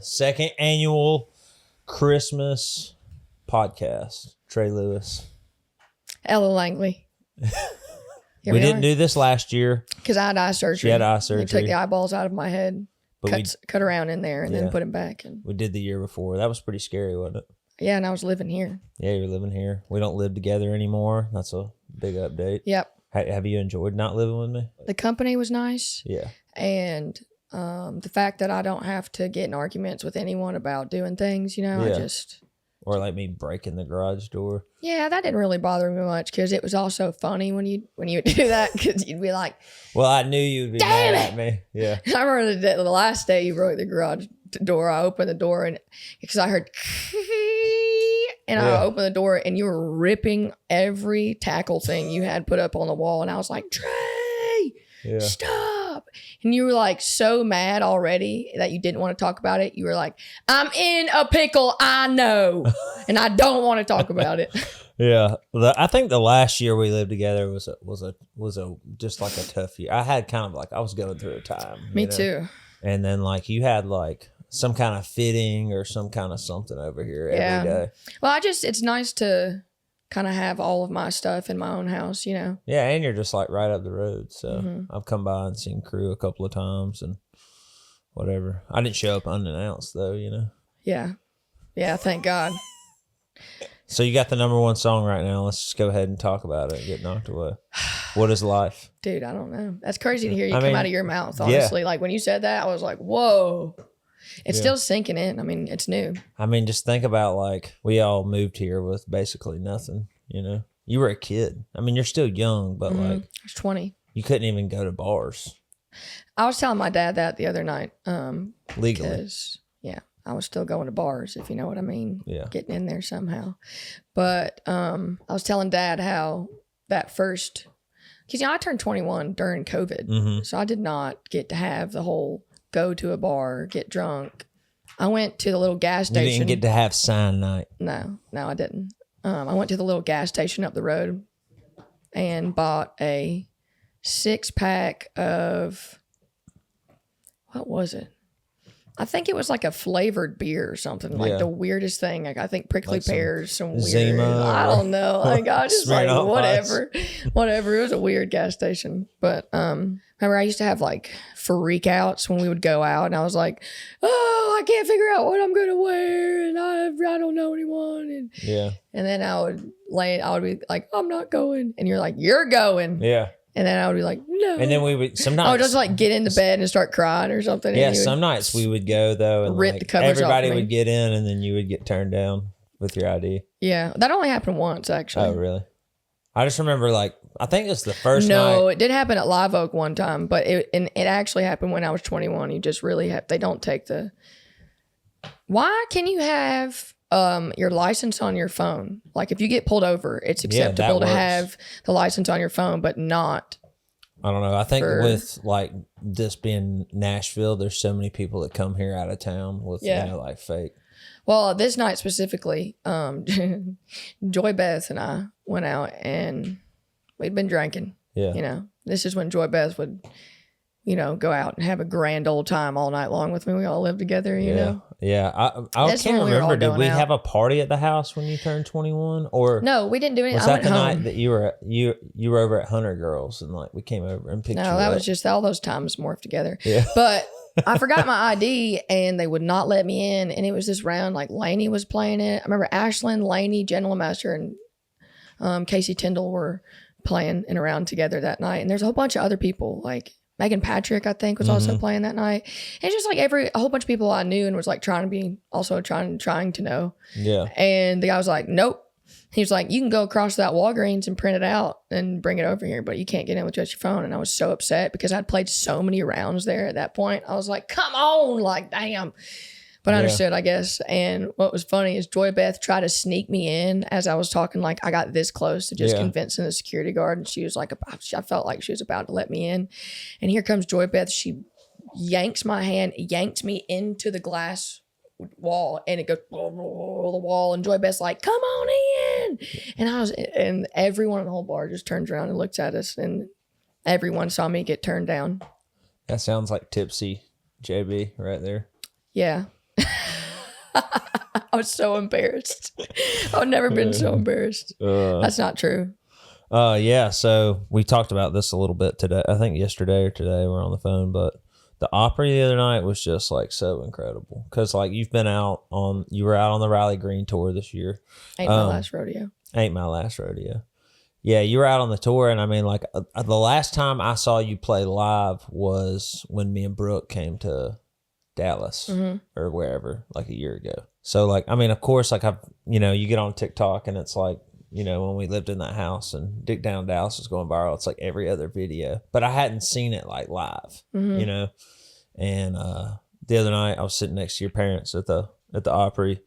second annual Christmas podcast. Trey Lewis. Ella Langley. We didn't do this last year. Because I had eye surgery. She had eye surgery. They took the eyeballs out of my head, But cut around in there, and then put them back. And we did the year before. That was pretty scary, wasn't it? yeah, and I was living here. Yeah, you're living here. We don't live together anymore. That's a big update. Yep. Have you enjoyed not living with me? The company was nice. Yeah. And the fact that I don't have to get in arguments with anyone about doing things, I just... Or like me breaking the garage door. Yeah, that didn't really bother me much because it was also funny when you would do that because you'd be like, well, I knew you'd be mad at me. Yeah. I remember the last day you broke the garage door. I opened the door and because I heard and I opened the door and you were ripping every tackle thing you had put up on the wall. And I was like, Trey, stop. And you were like so mad already that you didn't want to talk about it. You were like, I'm in a pickle, I know. And I don't want to talk about it. Yeah. I think the last year we lived together was just like a tough year. I had kind of like, I was going through a time. Me too. And then like you had like some kind of fitting or some kind of something over here every day. Well, it's nice to kind of have all of my stuff in my own house, Yeah, and you're just like right up the road. So I've come by and seen crew a couple of times and whatever. I didn't show up unannounced though, Yeah. Yeah, thank God. So you got the number one song right now. Let's just go ahead and talk about it and get knocked away. What is life? Dude, I don't know. That's crazy to hear you come out of your mouth, honestly. Like when you said that, I was like, whoa. It's still sinking in. I mean, it's new. I mean, just think about like we all moved here with basically nothing, You were a kid. I mean, you're still young, but like I was 20. You couldn't even go to bars. I was telling my dad that the other night. Legally. Because, I was still going to bars, if you know what I mean. Yeah. Getting in there somehow. But I was telling Dad how that first... Because, I turned 21 during COVID. So I did not get to have the whole go to a bar, get drunk. I went to the little gas station. You didn't get to have sign night. No, I didn't. I went to the little gas station up the road and bought a 6-pack of... What was it? I think it was like a flavored beer or something, like the weirdest thing. Like I think prickly pears, some weird. Zima, I don't know. Like I just like whatever. It was a weird gas station. But remember I used to have like freak outs when we would go out, and I was like, oh, I can't figure out what I'm gonna wear, and I don't know anyone, and then I would be like, I'm not going, and you're like, you're going, And then I would be like, no. And then we would sometimes. I would just like get into bed and start crying or something. Yeah, some nights we would go though, and rip like, the covers everybody off me. would get in, and then you would get turned down with your ID. Yeah, that only happened once actually. Oh, really? I just remember like I think it's the first night. No, it did happen at Live Oak one time, but it actually happened when I was 21. You just really they don't take the. Why can you have your license on your phone? Like if you get pulled over, it's acceptable to have the license on your phone, but not. I don't know. I think with like this being Nashville, there's so many people that come here out of town with like fake. Well, this night specifically, Joy Beth and I went out and we'd been drinking. Yeah. This is when Joy Beth would, go out and have a grand old time all night long with me. We all lived together, you know? Yeah. I can't remember. Did we have a party at the house when you turned 21? Or no, we didn't do anything. Was that the night that you were over at Hunter Girls and like we came over and picked you up? No, that was just all those times morphed together. Yeah. But I forgot my ID and they would not let me in. And it was this round, like Laney was playing it. I remember Ashlyn, Laney, Jen Lemaster, and Casey Tyndall were playing in a round together that night. And there's a whole bunch of other people, like Megan Patrick, I think, was also playing that night. And it's just like a whole bunch of people I knew and was like trying to know. Yeah. And the guy was like, nope. He was like, you can go across that Walgreens and print it out and bring it over here, but you can't get in with just your phone. And I was so upset because I'd played so many rounds there at that point. I was like, come on, like, damn. But I understood, I guess. And what was funny is Joy Beth tried to sneak me in as I was talking. Like I got this close to just convincing the security guard. And she was like, I felt like she was about to let me in. And here comes Joy Beth. She yanks my hand, yanked me into the glass wall, and it goes the wall. And Joy Beth's like, come on in. And everyone in the whole bar just turns around and looks at us. And everyone saw me get turned down. That sounds like tipsy JB right there. Yeah. I was so embarrassed. I've never been so embarrassed. That's not true. Yeah, so we talked about this a little bit today. I think yesterday or today we were on the phone, but the Opry the other night was just like so incredible because like you were out on the Riley Green tour this year. Ain't my last rodeo. Ain't my last rodeo. Yeah, you were out on the tour, and I mean, like the last time I saw you play live was when me and Brooke came to Dallas or wherever, like a year ago. So, like, I mean, of course, like you get on TikTok, and it's like, when we lived in that house, and Dick Down Dallas was going viral. It's like every other video, but I hadn't seen it like live, And the other night, I was sitting next to your parents at the Opry.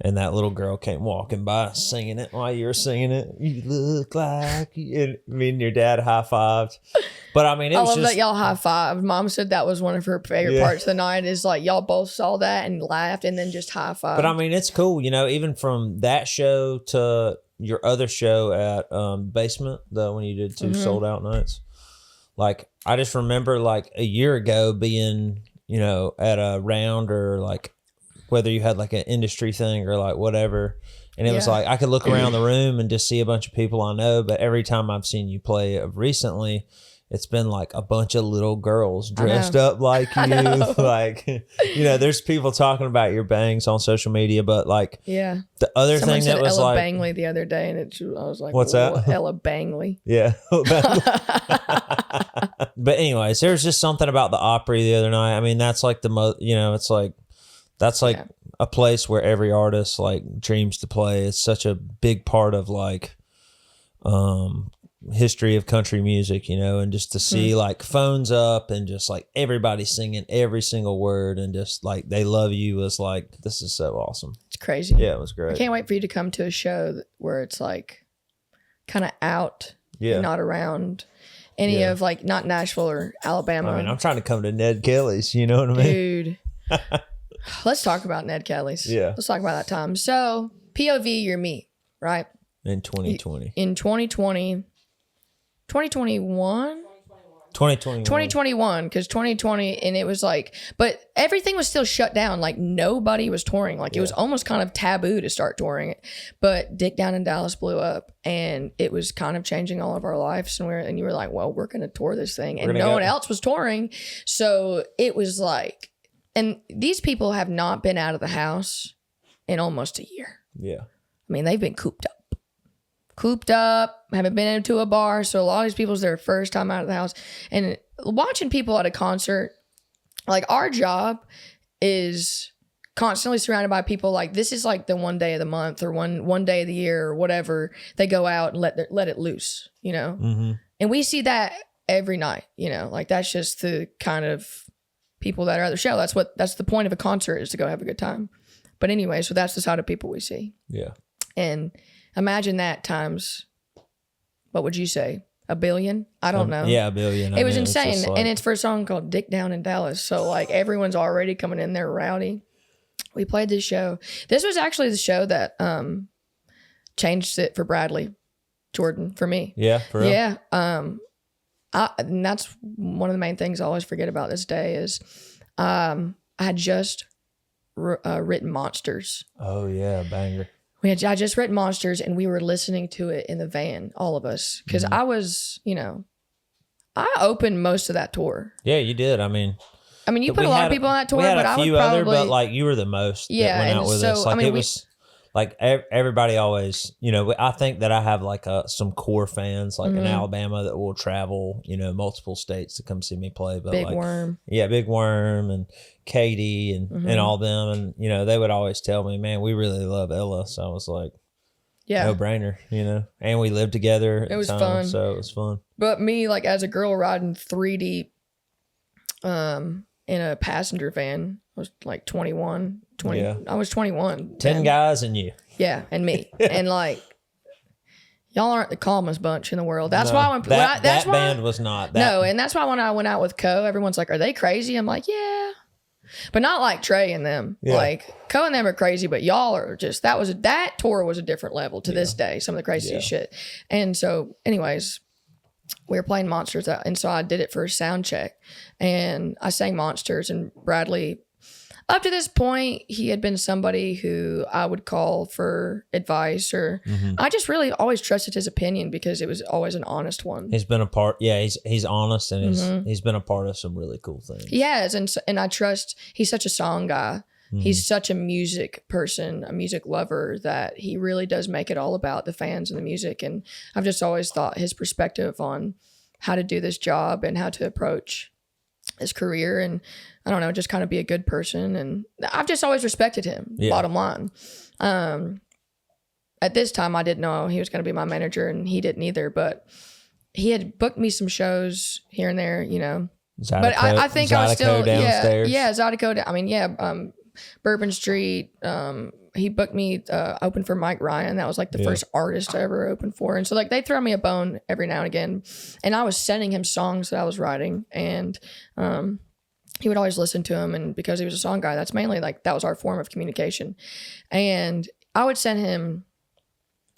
And that little girl came walking by singing it while you were singing it. You look like you. And me and your dad high-fived. But I mean, I love that y'all high-fived. Mom said that was one of her favorite parts of the night is like y'all both saw that and laughed and then just high-fived. But I mean, it's cool, even from that show to your other show at Basement, when you did 2 sold out nights. Like, I just remember like a year ago being, at a round or like, whether you had like an industry thing or like whatever. And it was like, I could look around the room and just see a bunch of people I know. But every time I've seen you play recently, it's been like a bunch of little girls dressed up like you. Like, there's people talking about your bangs on social media, but like, the other thing that was Ella like Langley the other day, and I was like, what's that? Ella Langley. Yeah. But anyways, there's just something about the Opry the other night. I mean, that's like it's like, that's like a place where every artist like dreams to play. It's such a big part of like history of country music, and just to see like phones up and just like everybody singing every single word and just like they love you was like, this is so awesome. It's crazy. Yeah, it was great. I can't wait for you to come to a show where it's like kind of out and not around any of like not Nashville or Alabama. I mean, I'm trying to come to Ned Kelly's, you know what I mean? Dude. Let's talk about Ned Kelly's. Yeah. Let's talk about that time. So, POV, you're me, right? In 2020. In 2020. 2021? 2021, because 2020, and it was like, but everything was still shut down. Like nobody was touring. Like it was almost kind of taboo to start touring it. But Dick Down in Dallas blew up, and it was kind of changing all of our lives. And you were like, well, we're going to tour this thing, and no one else was touring. So it was like, and these people have not been out of the house in almost a year. Yeah. I mean, they've been cooped up, haven't been into a bar. So a lot of these people, it's their first time out of the house. And watching people at a concert, like our job is constantly surrounded by people. Like this is like the one day of the month or one day of the year or whatever. They go out and let it loose, And we see that every night, like that's just the kind of people that are at the show. That's the point of a concert, is to go have a good time. But anyway, so that's the side of people we see. Yeah. And imagine that times, what would you say? 1 billion? I don't know. Yeah, 1 billion. It was insane. And it's for a song called Dick Down in Dallas. So like everyone's already coming in there rowdy. We played this show. This was actually the show that changed it for Bradley Jordan for me. Yeah, for real? Yeah. And that's one of the main things I always forget about this day is I had just written Monsters. Oh yeah, banger. I just written Monsters, and we were listening to it in the van, all of us, because I was, I opened most of that tour. Yeah, you did. I mean, you put a lot of people on that tour, we had but a few other, but like you were the most. Yeah, that went out with us. Like it was. Like everybody always, I think that I have like some core fans like in Alabama that will travel, multiple states to come see me play. But Big Worm. Yeah, Big Worm and Katie and all them. And, they would always tell me, man, we really love Ella. So I was like, no brainer, and we lived together. It was fun. So it was fun. But me, like as a girl riding 3 deep in a passenger van, I was like 21. I was 21. 10 guys and you. Yeah, and me. And like, y'all aren't the calmest bunch in the world. That's No, why when that that's why, band was not. No, and that's why when I went out with Co, everyone's like, are they crazy? I'm like, yeah. But not like Trey and them. Yeah. Like Co and them are crazy, but y'all are just, that tour was a different level to this day. Some of the craziest shit. And so anyways, we were playing Monsters, and so I did it for a sound check, and I sang Monsters, and Bradley, Up to this point, he had been somebody who I would call for advice, or I just really always trusted his opinion because it was always an honest one. He's been a part. Yeah, he's honest, and he's been a part of some really cool things. He has, and I trust. He's such a song guy. He's such a music person, a music lover, that he really does make it all about the fans and the music. And I've just always thought his perspective on how to do this job and how to approach his career, and I don't know, just kind of be a good person. And I've just always respected him, bottom line. At this time, I didn't know he was going to be my manager, and he didn't either, but he had booked me some shows here and there, you know. Zydeco, but I think I was still, downstairs. yeah, Zydeco. I mean, Bourbon Street. He booked me open for Mike Ryan. That was like the first artist I ever opened for. And so like they throw me a bone every now and again. And I was sending him songs that I was writing, and he would always listen to them. And because he was a song guy, that's mainly like that was our form of communication. And I would send him,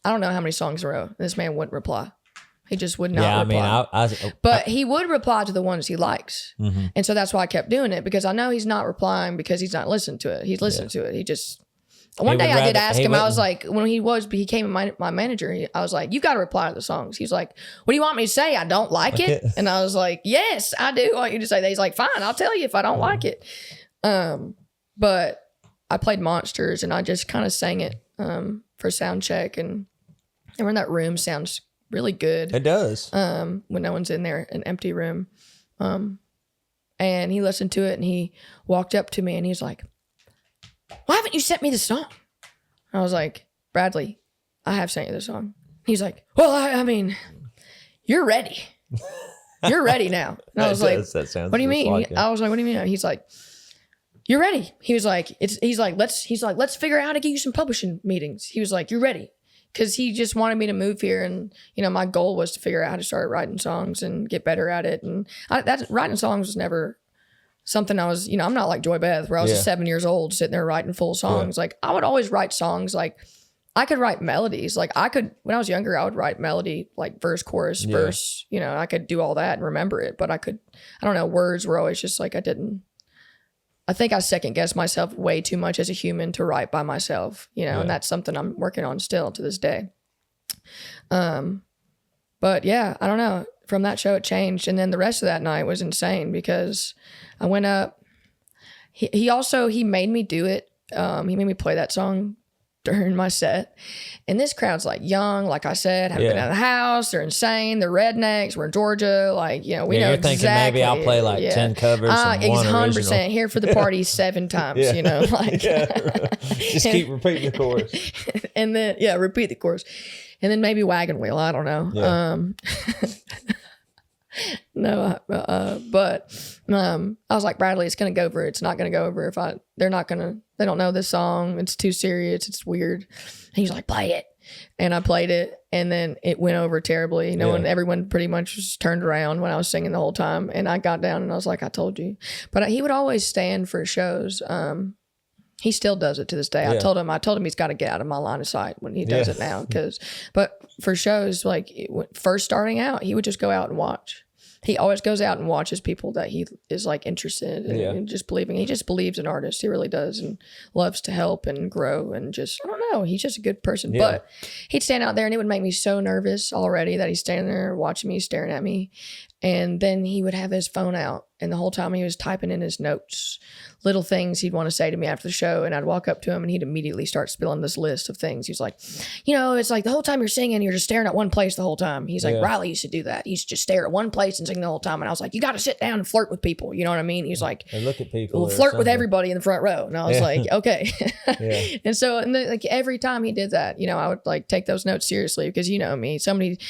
I don't know how many songs in a row. This man wouldn't reply. He just would not reply. But he would reply to the ones he likes. And so that's why I kept doing it, because I know he's not replying because he's not listening to it. He's listening to it. He just... One day I did ask him, I was like, when he became my manager, I was like, you got to reply to the songs. He's like, what do you want me to say? I don't like it. And I was like, yes, I do want you to say that. He's like, fine, I'll tell you if I don't like it. But I played Monsters, and I just kind of sang it for sound check. And in that room sounds really good. It does. When no one's in there, an empty room. And he listened to it, and he walked up to me, and he's like, why haven't you sent me the song? I was like, Bradley, I have sent you the song. He's like, well, I mean, you're ready. You're ready now. And I was like, what do you mean? Like I was like, what do you mean? He's like, you're ready. He was like, let's figure out how to get you some publishing meetings. He was like, you're ready. Cause he just wanted me to move here. And, you know, my goal was to figure out how to start writing songs and get better at it. And writing songs was never something I was, you know, I'm not like Joy Beth, where I was 7 years old sitting there writing full songs. Like I would always write songs. Like I could write melodies. Like when I was younger, I would write melody, like verse, chorus, verse, you know, I could do all that and remember it, but I don't know, words were always just like, I think I second guessed myself way too much as a human to write by myself, you know, and that's something I'm working on still to this day. But yeah, I don't know. From that show, it changed. And then the rest of that night was insane because I went up. He made me do it. He made me play that song during my set. And this crowd's like young, like I said, haven't been out of the house. They're insane. They're rednecks. We're in Georgia. Like, you know, we know you're thinking exactly. Maybe I'll play like 10 covers and one 100% original. Here for the party 7 times, you know. Like, just keep repeating the chorus. And then, repeat the chorus. And then maybe Wagon Wheel. I don't know. Yeah. No, but I was like, Bradley, it's going to go over. It's not going to go over if they don't know this song. It's too serious. It's weird. And he's like, play it. And I played it, and then it went over terribly. Everyone pretty much just turned around when I was singing the whole time. And I got down and I was like, I told you. But he would always stand for shows. He still does it to this day. I told him he's got to get out of my line of sight when he does it now. But for shows, like first starting out, he would just go out and watch. He always goes out and watches people that he is like interested in and just believing. He just believes in artists. He really does, and loves to help and grow and just, I don't know. He's just a good person. Yeah. But he'd stand out there and it would make me so nervous already that he's standing there watching me, staring at me. And then he would have his phone out, and the whole time he was typing in his notes, little things he'd want to say to me after the show. And I'd walk up to him and he'd immediately start spilling this list of things. He's like, you know, it's like the whole time you're singing, you're just staring at one place the whole time. He's like, Riley used to do that. He used to just stare at one place and sing the whole time. And I was like, you got to sit down and flirt with people. You know what I mean? He's like, and look at people. Well, flirt with everybody in the front row. And I was like, okay. And so, like every time he did that, you know, I would like take those notes seriously because, you know me, somebody,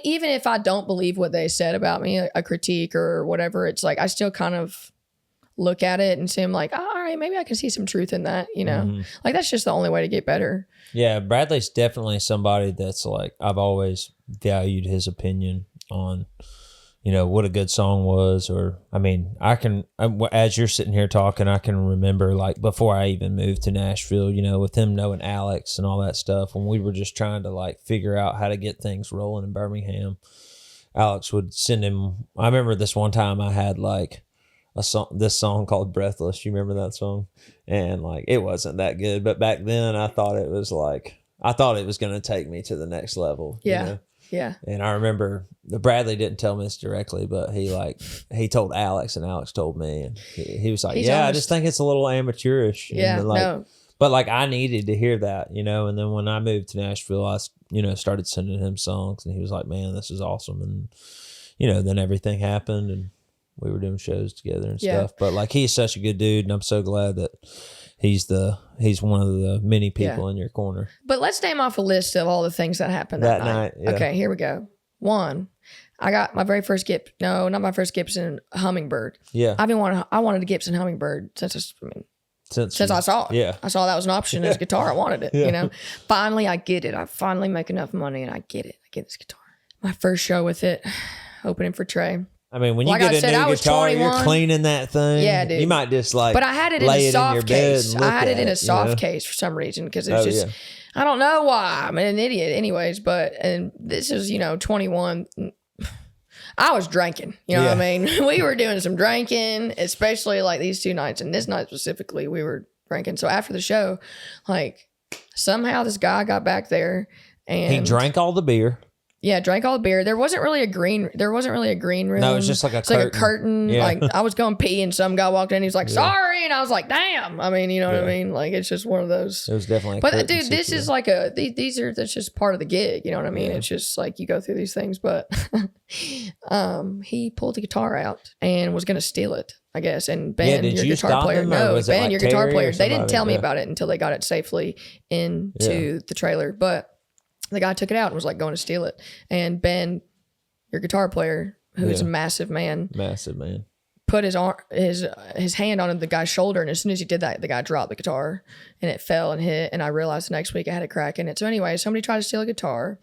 even if I don't believe what they said about me, a critique or whatever, it's like, I still kind of look at it and see, I'm like, oh, all right, maybe I can see some truth in that, you know? Like, that's just the only way to get better. Yeah, Bradley's definitely somebody that's like, I've always valued his opinion on, you know, what a good song was. Or, I mean, as you're sitting here talking, I can remember like before I even moved to Nashville, you know, with him knowing Alex and all that stuff, when we were just trying to like figure out how to get things rolling in Birmingham, Alex would send him. I remember this one time I had like this song called Breathless. You remember that song? And like, it wasn't that good, but back then I thought it was going to take me to the next level. Yeah. You know? Yeah. And I remember Bradley didn't tell me this directly, but he told Alex, and Alex told me, and he was like, I just think it's a little amateurish. Yeah. And like, no. But like, I needed to hear that, you know. And then when I moved to Nashville, I, started sending him songs, and he was like, man, this is awesome. And, then everything happened, and we were doing shows together and stuff. But like, he's such a good dude, and I'm so glad that he's one of the many people in your corner. But let's name off a list of all the things that happened that night. Yeah. Okay, here we go. 1, I got my very first Gibson. No, not my first Gibson, Hummingbird. Yeah. I wanted a Gibson Hummingbird since I saw it. Yeah. I saw that was an option as a guitar. I wanted it, Finally, I get it. I finally make enough money, and I get it. I get this guitar. My first show with it, opening for Trey. I mean, when you get a new guitar, you're cleaning that thing. Yeah, dude. You might just like, but I had it in a soft case. I had it in a soft case for some reason because it's just, I don't know why. I'm an idiot, anyways. And this is 21. I was drinking. You know what I mean? We were doing some drinking, especially like these 2 nights, and this night specifically, we were drinking. So after the show, like somehow this guy got back there and he drank all the beer. Yeah, drank all the beer. There wasn't really a green room. No, it was just like a curtain. Like a curtain. Yeah. Like I was going pee and some guy walked in. He's like, sorry. And I was like, damn. I mean, you know what I mean? Like, it's just one of those. It was definitely But dude, this is like that's just part of the gig. You know what I mean? Yeah. It's just like you go through these things. But he pulled the guitar out and was going to steal it, I guess. And Ben, your guitar player. No, Ben, your guitar player. They didn't tell me about it until they got it safely into the trailer. But the guy took it out and was like going to steal it. And Ben, your guitar player, who is a massive man, put his hand on the guy's shoulder. And as soon as he did that, the guy dropped the guitar and it fell and hit. And I realized the next week I had a crack in it. So anyway, somebody tried to steal a guitar.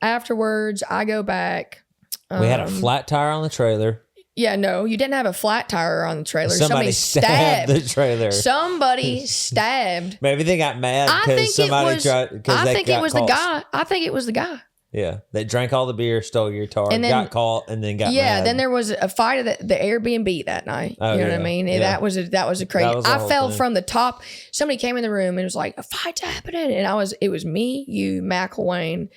Afterwards, I go back. We had a flat tire on the trailer. Yeah, no, you didn't have a flat tire on the trailer. Somebody stabbed the trailer. Somebody stabbed. Maybe they got mad because somebody tried. I think it was the guy. I think it was the guy. Yeah, they drank all the beer, stole your guitar, and then, got caught, and then got mad. Then there was a fight at the Airbnb that night. You know what I mean? Yeah. That was a crazy. I fell from the top. Somebody came in the room and was like, "A fight's happening," and it was me, you, Mcilwain,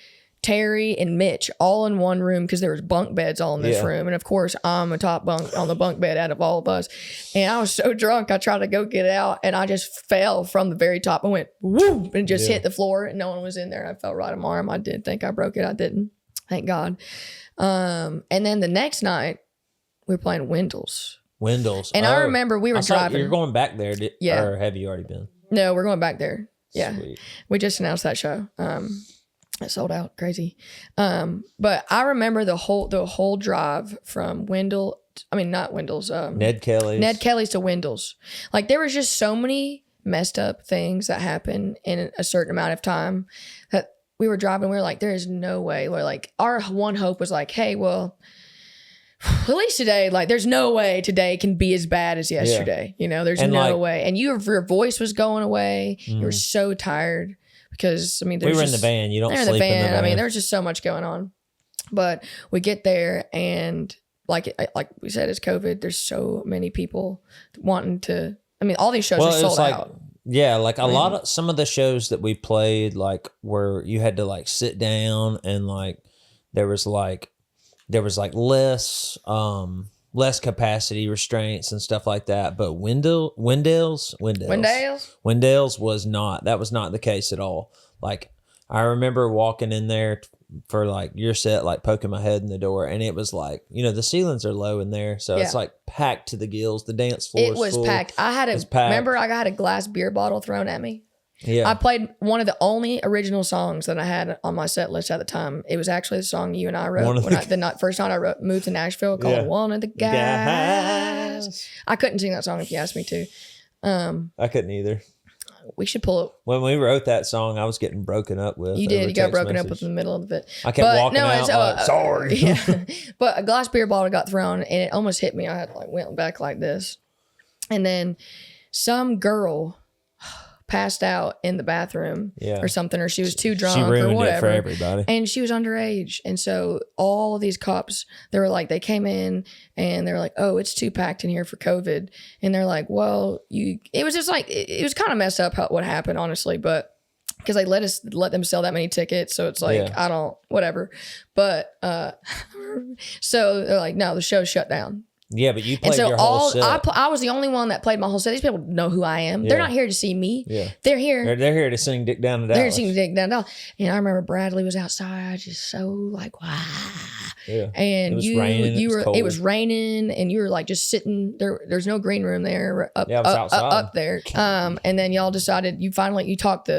Terry, and Mitch all in one room because there was bunk beds all in this room. And of course, I'm a top bunk on the bunk bed out of all of us. And I was so drunk, I tried to go get out and I just fell from the very top. I went, woo, and just hit the floor and no one was in there. I fell right on my arm. I did think I broke it. I didn't. Thank God. And then the next night, we were playing Wendell's. And I remember we were driving. You're going back there, or have you already been? No, we're going back there. Yeah. Sweet. We just announced that show. It sold out, crazy. But I remember the whole drive from not Wendell's. Ned Kelly's to Wendell's. Like there was just so many messed up things that happened in a certain amount of time that we were driving. We were like, there is no way. We're like, our one hope was like, hey, well, at least today, like there's no way today can be as bad as yesterday. You know, there's no way. And your voice was going away. You were so tired. Because we were in the van. You don't sleep in the van. I mean, there's just so much going on. But we get there, and like we said, it's COVID. There's so many people wanting to. I mean, all these shows are sold out. Yeah, like some of the shows that we played, like where you had to like sit down, and like there was less capacity restraints and stuff like that. But Wendell's was not. That was not the case at all. Like I remember walking in there for like your set, like poking my head in the door, and it was like, the ceilings are low in there, so it's like packed to the gills. The dance floor was full. Packed. Remember I got a glass beer bottle thrown at me. Yeah, I played one of the only original songs that I had on my set list at the time. It was actually the song you and I wrote first night I moved to Nashville, called "One of the Guys." I couldn't sing that song if you asked me to. I couldn't either. We should pull it. When we wrote that song, I was getting broken up with. You did. You got broken up with in the middle of it. I kept walking out sorry. Yeah. But a glass beer bottle got thrown and it almost hit me. I had went back like this. And then some girl passed out in the bathroom Yeah. or something, or she was too drunk She or ruined whatever. it for everybody. And she was underage. And so all of these cops, they were like, they came in and they're like, oh, it's too packed in here for COVID. And they're like, well, it was just like, it was kind of messed up what happened, honestly. But because they let them sell that many tickets. So it's like, I don't, whatever. But so they're like, no, the show's shut down. Yeah, but you played your whole set. I was the only one that played my whole set. These people know who I am. Yeah. They're not here to see me. Yeah. They're here. They're here to sing Dick Down to Dallas. They're here to sing Dick Down to Dallas. And I remember Bradley was outside, just so like, wow. Yeah. And it was raining. it was raining, and you were like just sitting there. There's no green room there. Up there. And then y'all decided you talked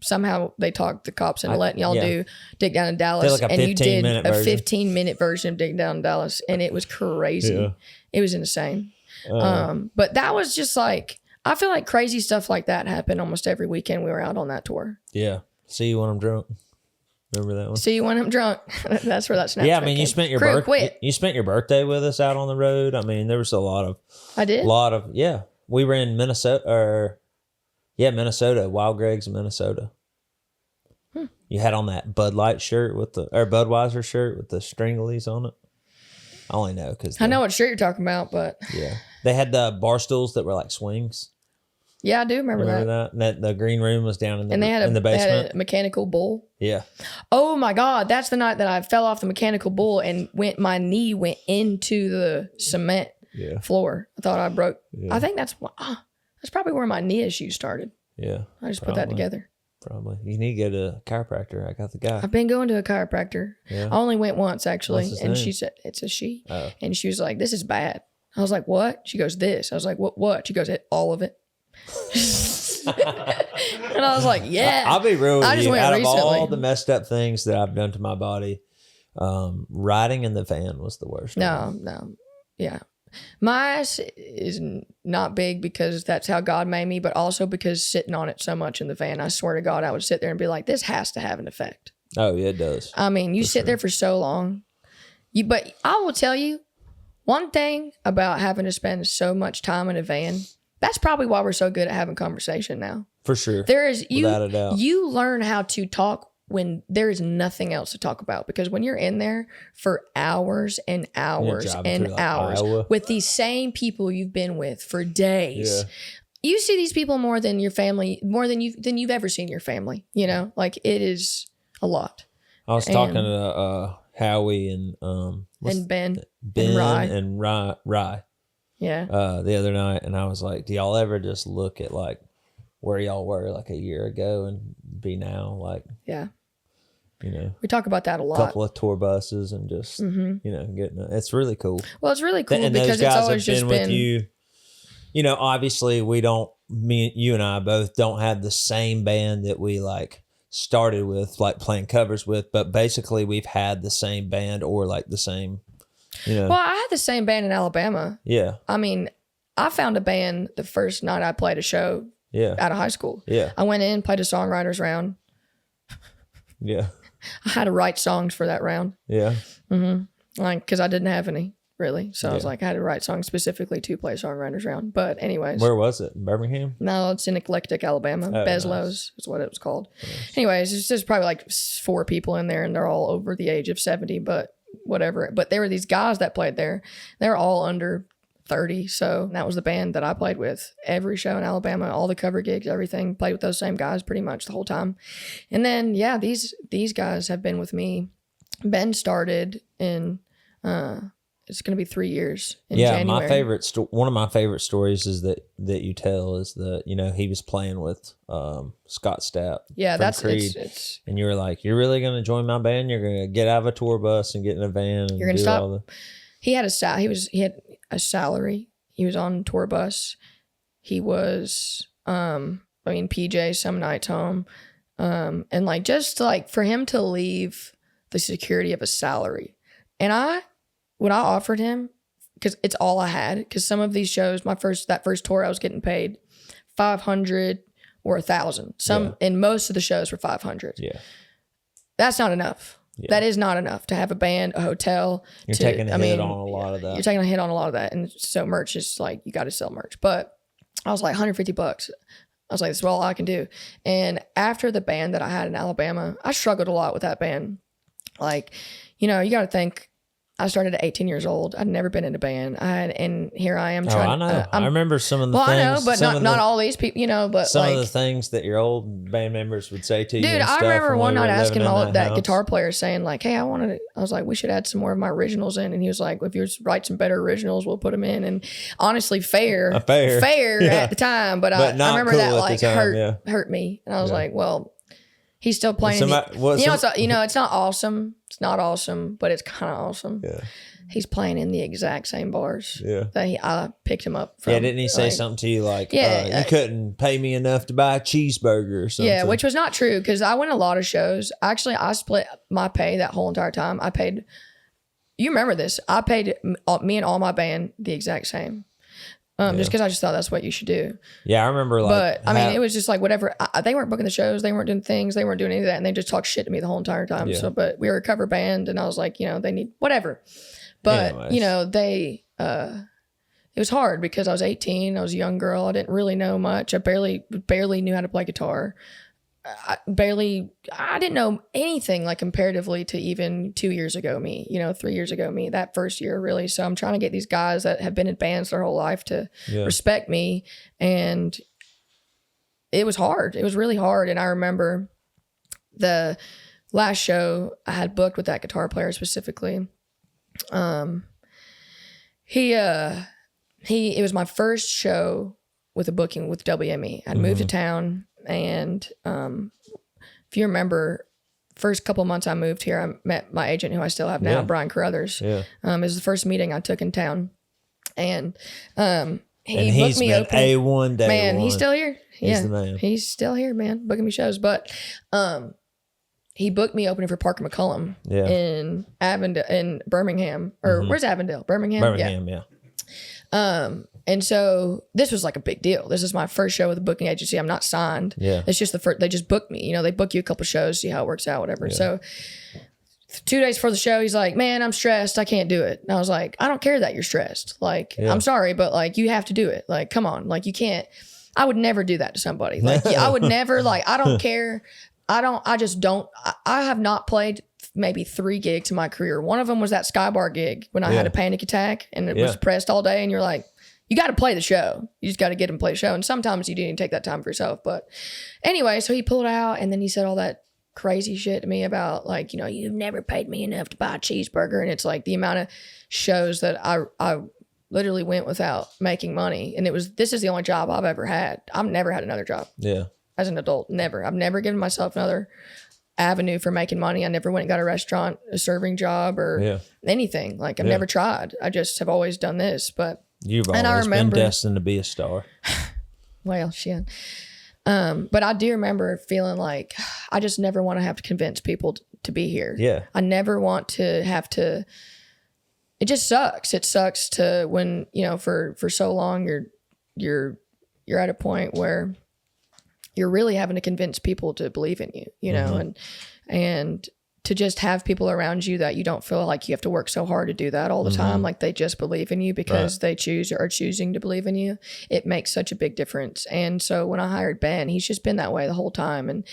somehow they talked the cops into letting y'all do Dick Down in Dallas. Like and you did a 15-minute version of Dick Down in Dallas. And it was crazy. Yeah. It was insane. But that was just like, I feel like crazy stuff like that happened almost every weekend we were out on that tour. Yeah. See you when I'm drunk. Remember that one? See you when I'm drunk. That's where that Snapchat Yeah, I mean, you spent your birthday with us out on the road. I mean, there was a lot of. I did. We were in Minnesota. Minnesota. Wild Greg's in Minnesota. You had on that Bud Light shirt or Budweiser shirt with the stringlies on it. I only know because I know what shirt you're talking about, but yeah, they had the bar stools that were like swings. Yeah, I do remember that. And that the green room was down in the, and they had in the basement. They had a mechanical bull. Yeah. Oh my God, that's the night that I fell off the mechanical bull and my knee went into the cement floor. I thought I broke. Yeah. I think that's probably where my knee issue started. Yeah. I just put that together. Probably. You need to go to a chiropractor. I got the guy. I've been going to a chiropractor. Yeah. I only went once, actually. What's his name? She said, it's a she. Oh. And she was like, this is bad. I was like, what? She goes, this. I was like, what? She goes, all of it. And I was like, yeah. I'll be real with you. Out of all the recently. messed up things that I've done to my body, riding in the van was the worst. No. Yeah. My ass is not big because that's how God made me, but also because sitting on it so much in the van, I swear to God, I would sit there and be like, this has to have an effect. Oh, yeah, it does. I mean, you sit there for so long. But I will tell you, one thing about having to spend so much time in a van, that's probably why we're so good at having conversation now. For sure. Without a doubt. You learn how to talk when there is nothing else to talk about, because when you're in there for hours and hours and hours Iowa. With these same people you've been with for days, you see these people more than your family, more than you've ever seen your family. You know, like it is a lot. I was talking to Howie and Ben and Rye. Yeah. The other night, and I was like, do y'all ever just look at like where y'all were like a year ago and be now? Like, yeah. You know, we talk about that a lot. A couple of tour buses and just, you know, getting it's really cool. Well, it's really cool and because those guys it's always have just been with you. You know, obviously you and I both don't have the same band that we like started with, like playing covers with, but basically we've had the same band or like the same, you know. Well, I had the same band in Alabama. Yeah. I mean, I found a band the first night I played a show out of high school. Yeah. I went in, played a songwriters round. Yeah. I had to write songs for that round. Yeah. Mm-hmm. Like, because I didn't have any, really. So I was like, I had to write songs specifically to play songwriters round. But anyways. Where was it? In Birmingham? No, it's in Eclectic, Alabama. Bezlos is what it was called. Nice. Anyways, it's just probably like 4 people in there, and they're all over the age of 70, but whatever. But there were these guys that played there. They're all under 30. So that was the band that I played with every show in Alabama, all the cover gigs, everything. Played with those same guys pretty much the whole time. And then, these guys have been with me. Ben started in, it's going to be 3 years in January. My favorite, one of my favorite stories is that you tell is that, you know, he was playing with Scott Stapp. Yeah, that's Creed, it's and you were like, you're really going to join my band? You're going to get out of a tour bus and get in a van and you're going to stop. He had a salary. He was on tour bus. He was, PJ some nights home. And like, just like for him to leave the security of a salary. And when I offered him, because it's all I had, because some of these shows, that first tour, I was getting paid $500 or $1,000. And most of the shows were $500. Yeah. That's not enough. Yeah. That is not enough to have a band, a hotel. You're taking a hit on a lot of that. You're taking a hit on a lot of that. And so merch is like, you got to sell merch. But I was like, $150. I was like, that's all I can do. And after the band that I had in Alabama, I struggled a lot with that band. Like, you got to think, I started at 18 years old. I'd never been in a band. And here I am trying. I know. I remember some of the well, things. I know, but not all these people, but some of the things that your old band members would say to you. Dude, I remember one night asking that guitar player saying like, hey, I was like, we should add some more of my originals in. And he was like, if you write some better originals, we'll put them in. And honestly, fair at the time. But I remember cool that like hurt me. And I was like, well, he's still playing. It's not awesome. It's not awesome, but it's kind of awesome. Yeah. He's playing in the exact same bars that I picked him up from. Yeah, didn't he say something to you like, you couldn't pay me enough to buy a cheeseburger or something? Yeah, which was not true because I went a lot of shows. Actually, I split my pay that whole entire time. I paid, you remember this, I paid me and all my band the exact same. Just because I just thought that's what you should do. Yeah, I remember but I mean, it was just like whatever. They weren't booking the shows. They weren't doing things. They weren't doing any of that. And they just talked shit to me the whole entire time. Yeah. So, but we were a cover band and I was like, they need whatever. But, it was hard because I was 18. I was a young girl. I didn't really know much. I barely knew how to play guitar. I didn't know anything like comparatively to even 2 years ago me, 3 years ago me, that first year really. So I'm trying to get these guys that have been in bands their whole life to respect me. And it was hard. It was really hard. And I remember the last show I had booked with that guitar player specifically. It was my first show with a booking with WME. I'd moved to town. And if you remember, first couple months I moved here, I met my agent who I still have now, Brian Carruthers. Yeah. It was the first meeting I took in town. And he booked me open. A1 day man, one. He's still here. He's the man. He's still here, man, booking me shows. But he booked me opening for Parker McCullum in Avondale, in Birmingham. Or where's Avondale? Birmingham, yeah. And so this was like a big deal. This is my first show with a booking agency. I'm not signed. Yeah. It's just the first, they just booked me. They book you a couple shows, see how it works out, whatever. Yeah. So 2 days before the show, he's like, man, I'm stressed. I can't do it. And I was like, I don't care that you're stressed. Like, I'm sorry, but like, you have to do it. Like, come on. Like, you can't, I would never do that to somebody. Like, I would never, like, I don't care. I just don't, I have not played maybe 3 gigs in my career. One of them was that Skybar gig when I had a panic attack and it was pressed all day. And you're like, you got to play the show. You just got to get him to play the show. And sometimes you didn't take that time for yourself. But anyway, so he pulled out and then he said all that crazy shit to me about like, you've never paid me enough to buy a cheeseburger. And it's like the amount of shows that I literally went without making money. And this is the only job I've ever had. I've never had another job. Yeah. As an adult, never. I've never given myself another avenue for making money. I never went and got a restaurant, a serving job or anything. Like I've never tried. I just have always done this, but you've always been destined to be a star. Well, shit. But I do remember feeling like I just never want to have to convince people to be here. Yeah. I never want to have to. It just sucks. It sucks to when, for so long you're at a point where you're really having to convince people to believe in you, and to just have people around you that you don't feel like you have to work so hard to do that all the time. Like they just believe in you because they are choosing to believe in you. It makes such a big difference. And so when I hired Ben, he's just been that way the whole time. And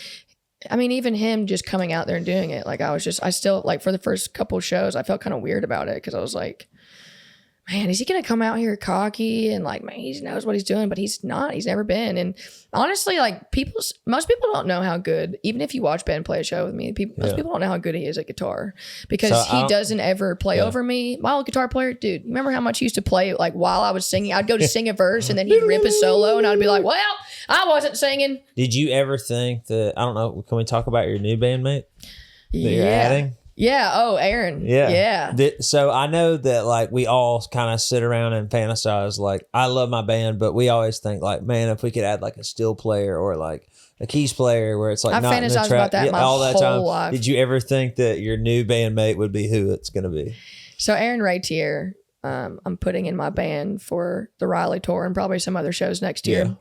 I mean, even him just coming out there and doing it, like I still like for the first couple of shows, I felt kind of weird about it because I was like, man, is he going to come out here cocky and like, man, he knows what he's doing, but he's not. He's never been. And honestly, like most people don't know how good, even if you watch Ben play a show with me, most people don't know how good he is at guitar because he doesn't ever play over me. My old guitar player, dude, remember how much he used to play like while I was singing? I'd go to sing a verse and then he'd rip a solo and I'd be like, well, I wasn't singing. Did you ever think that, I don't know, can we talk about your new bandmate that you're adding? Yeah. Oh, Aaron. Yeah. So I know that like we all kind of sit around and fantasize. Like I love my band, but we always think like, man, if we could add like a steel player or like a keys player where it's like I not in the fantasized about that my whole life. Did you ever think that your new bandmate would be who it's going to be? So Aaron Ratier, I'm putting in my band for the Riley tour and probably some other shows next year. Yeah.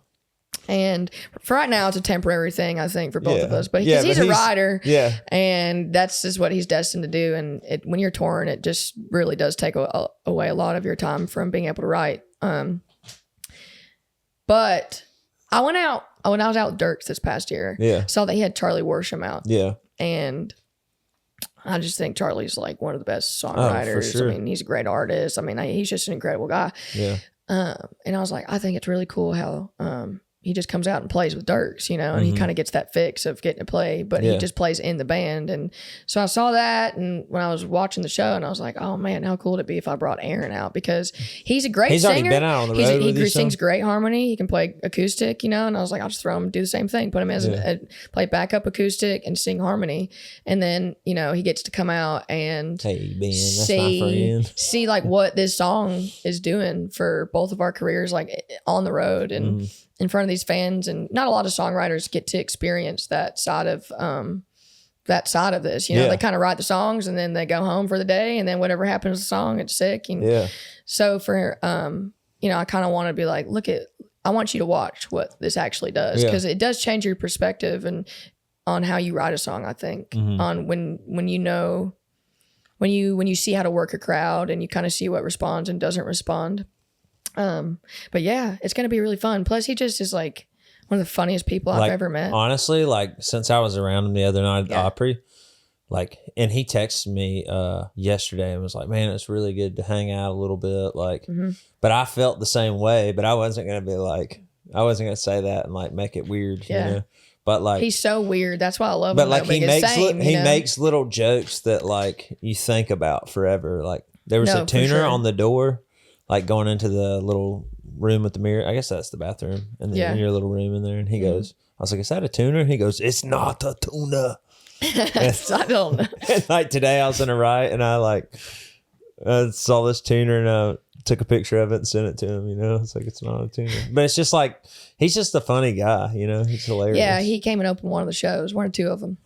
And for right now, it's a temporary thing, I think, for both of us. But because he's a rider, and that's just what he's destined to do. And when you're touring, it just really does take away a lot of your time from being able to write. But I went out when I was out with Dirks this past year, saw that he had Charlie Worsham out. Yeah. And I just think Charlie's like one of the best songwriters. For sure. I mean, he's a great artist. I mean, he's just an incredible guy. Yeah. And I was like, I think it's really cool how he just comes out and plays with Dirks, you know, and he kind of gets that fix of getting to play, but he just plays in the band. And so I saw that, and when I was watching the show, and I was like, oh man, how cool would it be if I brought Aaron out, because he's a great singer. He's already been out on the road with he sings great harmony. He can play acoustic, you know, and I was like, I'll just throw him, do the same thing, put him as play backup acoustic and sing harmony. And then, you know, he gets to come out and see like what this song is doing for both of our careers, like on the road and in front of these fans. And not a lot of songwriters get to experience that side of this, you know. They kind of write the songs and then they go home for the day, and then whatever happens to the song, it's sick. And so for you know, I kind of want to be like, I want you to watch what this actually does, because it does change your perspective and on how you write a song. I think on when you know, when you see how to work a crowd and you kind of see what responds and doesn't respond. But yeah, it's going to be really fun. Plus he just is like one of the funniest people I've ever met. Honestly, like since I was around him the other night at the Opry, like, and he texted me yesterday and was like, man, it's really good to hang out a little bit. Like, but I felt the same way, but I wasn't going to say that and like make it weird, you know? But like, he's so weird. That's why I love him. But like he makes little jokes that like you think about forever. Like there was a tuner on the door, like going into the little room with the mirror. I guess that's the bathroom. And then in your little room in there. And he goes, I was like, is that a tuner? And he goes, it's not a tuner. I don't know. And like today I was in a ride and I saw this tuner and I took a picture of it and sent it to him, you know. It's like, it's not a tuner. But it's just like, he's just a funny guy, you know. He's hilarious. Yeah, he came and opened one of the shows, one or two of them.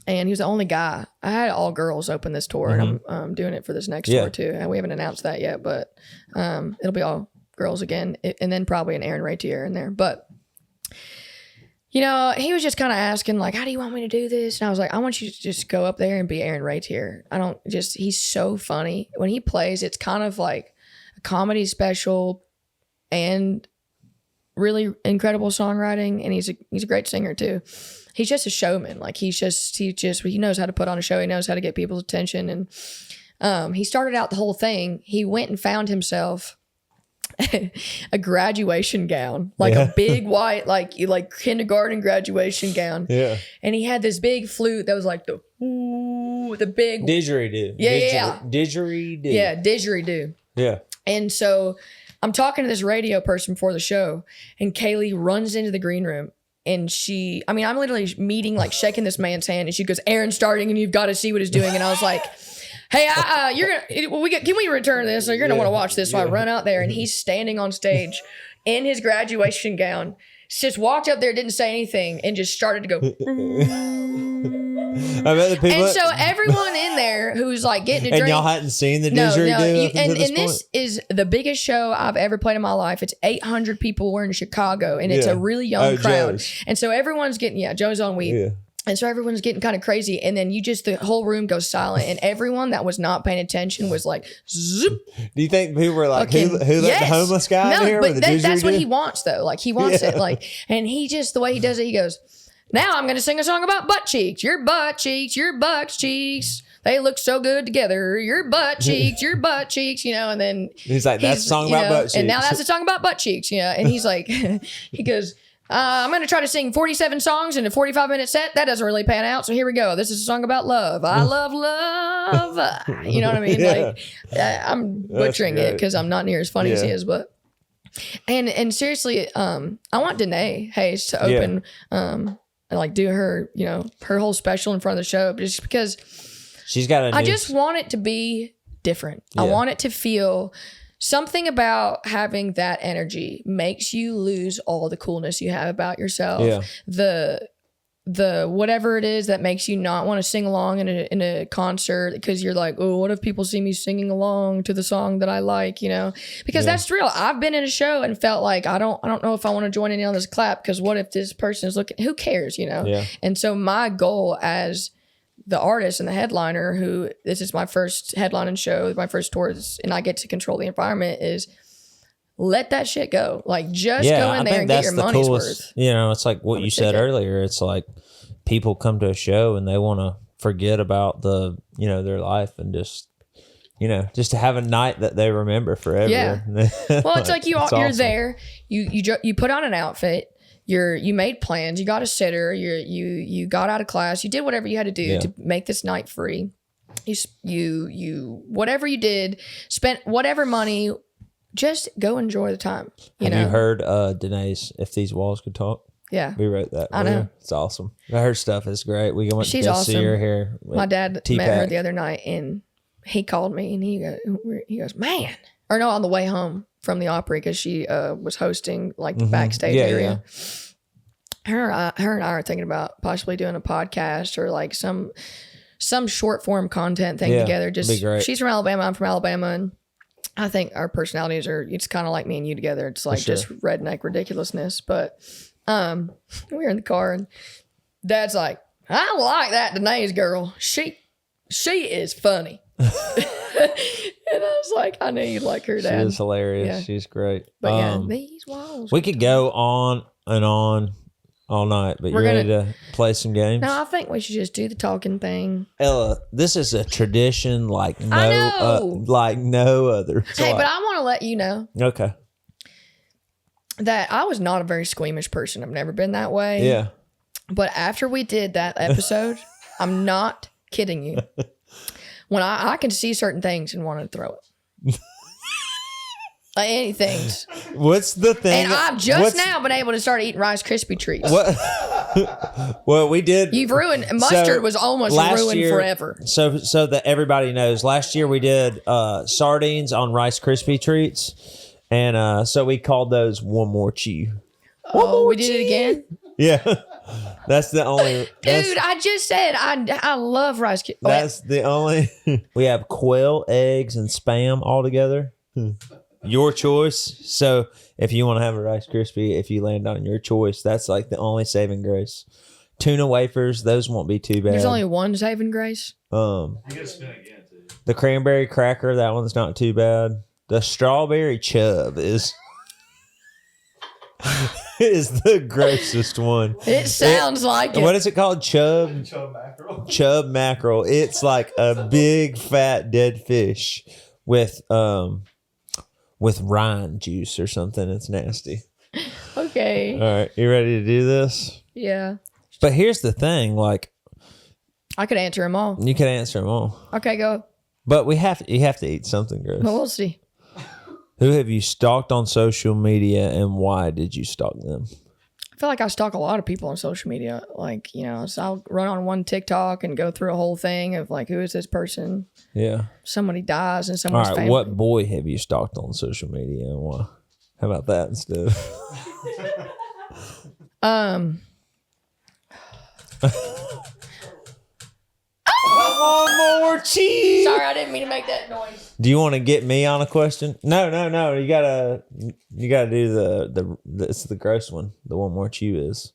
And he was the only guy. I had all girls open this tour, and I'm doing it for this next tour too. And we haven't announced that yet, but it'll be all girls again, and then probably an Aaron Ratier in there. But you know, he was just kind of asking like, "How do you want me to do this?" And I was like, "I want you to just go up there and be Aaron Ratier." He's so funny when he plays. It's kind of like a comedy special, and really incredible songwriting, and he's a great singer too. He's just a showman. Like he knows how to put on a show. He knows how to get people's attention. And he started out the whole thing. He went and found himself a graduation gown, like a big white, like kindergarten graduation gown. Yeah. And he had this big flute that was like the big didgeridoo. Yeah. Didgeridoo. Yeah, didgeridoo. Yeah. And so I'm talking to this radio person before the show, and Kaylee runs into the green room. And I'm literally meeting, like shaking this man's hand, and she goes, "Aaron's starting, and you've got to see what he's doing." And I was like, "Hey, can we return this? Or you're gonna want to watch this." So I run out there, and he's standing on stage in his graduation gown. Just walked up there, didn't say anything, and just started to go. I bet the people. And so everyone in there who's like getting a drink. And y'all hadn't seen the didgeridoo. And this is the biggest show I've ever played in my life. It's 800 people. We're in Chicago, and it's a really young crowd. Joe's. And so everyone's getting, Joe's on weed. Yeah. And so everyone's getting kind of crazy. And then the whole room goes silent. And everyone that was not paying attention was like, zoop. Do you think people were like, who let the homeless guy in here? But that's what he wants, though. Like, he wants it. Like, and he just, the way he does it, he goes, "Now I'm going to sing a song about butt cheeks. Your butt cheeks, your butt cheeks. They look so good together. Your butt cheeks, your butt cheeks," you know. And then he's like, "That's a song about butt cheeks." And now that's a song about butt cheeks, you know. And he's like, he goes, "I'm going to try to sing 47 songs in a 45-minute set. That doesn't really pan out. So here we go. This is a song about love. I love love." You know what I mean? Like, I'm butchering it because I'm not near as funny as he is, but. And seriously, I want Danae Hayes to open, and like do her, you know, her whole special in front of the show, just because she's got. I just want it to be different. Yeah. I want it to feel something about having that energy makes you lose all the coolness you have about yourself. Yeah. The whatever it is that makes you not want to sing along in a concert because you're like, oh, what if people see me singing along to the song that I like, you know? Because that's real. I've been in a show and felt like I don't know if I want to join in on this clap because what if this person is looking? Who cares, you know? Yeah. And so my goal as the artist and the headliner, who this is my first headlining show, my first tour, and I get to control the environment, is let that shit go. Like, just go in there and get your money's worth. You know, it's like what you said earlier. It's like people come to a show and they want to forget about their life and just to have a night that they remember forever. Yeah. Well, it's like you're awesome. There. You put on an outfit. You made plans. You got a sitter. You got out of class. You did whatever you had to do to make this night free. You whatever you did, spent whatever money. Just go enjoy the time. Have you heard Danae's "If These Walls Could Talk"? Yeah, we wrote that. I know. It's awesome. Her stuff is great. We went to awesome. See her here. My dad met her the other night, and he called me, and he goes, man. Or no, on the way home from the Opry, because she was hosting like the backstage area. Yeah. Her and I are thinking about possibly doing a podcast or like some short form content thing together. Just be great. She's from Alabama, I'm from Alabama, and I think our personalities it's kind of like me and you together. It's like just redneck ridiculousness. But we were in the car and Dad's like, I like that Danae's girl. She is funny. And I was like, I knew you'd like her, Dad. She is hilarious. Yeah. She's great. But these walls. We could go on and on all night, but you're ready to play some games? No, I think we should just do the talking thing. Ella, this is a tradition like no other. Hey, but I want to let you know. Okay. That I was not a very squeamish person. I've never been that way. Yeah. But after we did that episode, I'm not kidding you. When I can see certain things and want to throw it. Like anything. What's the thing? And I've just now been able to start eating Rice Krispie treats. What? Well, we did. You've ruined. Mustard was almost ruined forever. So that everybody knows, last year we did sardines on Rice Krispie treats, and so we called those One More Chew. Oh, we did it again? Yeah. That's the only. Dude, I just said I love Rice Krispie. That's the only. We have quail, eggs, and Spam all together. Your choice. So if you want to have a Rice Krispie, if you land on your choice, that's like the only saving grace. Tuna wafers, those won't be too bad. There's only one saving grace. You gotta spin again too. The cranberry cracker, that one's not too bad. The strawberry chub is the grossest one. It sounds like it. What is it called? Chub? Chub mackerel. Chub mackerel. It's like a big fat dead fish with rind juice or something. It's nasty. Okay. All right. You ready to do this? Yeah. But here's the thing. Like, I could answer them all. You can answer them all. Okay, go. But you have to eat something gross. Well, we'll see. Who have you stalked on social media and why did you stalk them? I feel like I stalk a lot of people on social media. Like, so I'll run on one TikTok and go through a whole thing of like, who is this person? Yeah. Somebody dies and someone's family. What boy have you stalked on social media and why? How about that instead? One more cheese. Sorry, I didn't mean to make that noise. Do you want to get me on a question? No. You gotta do it's the gross one. The one more chew is.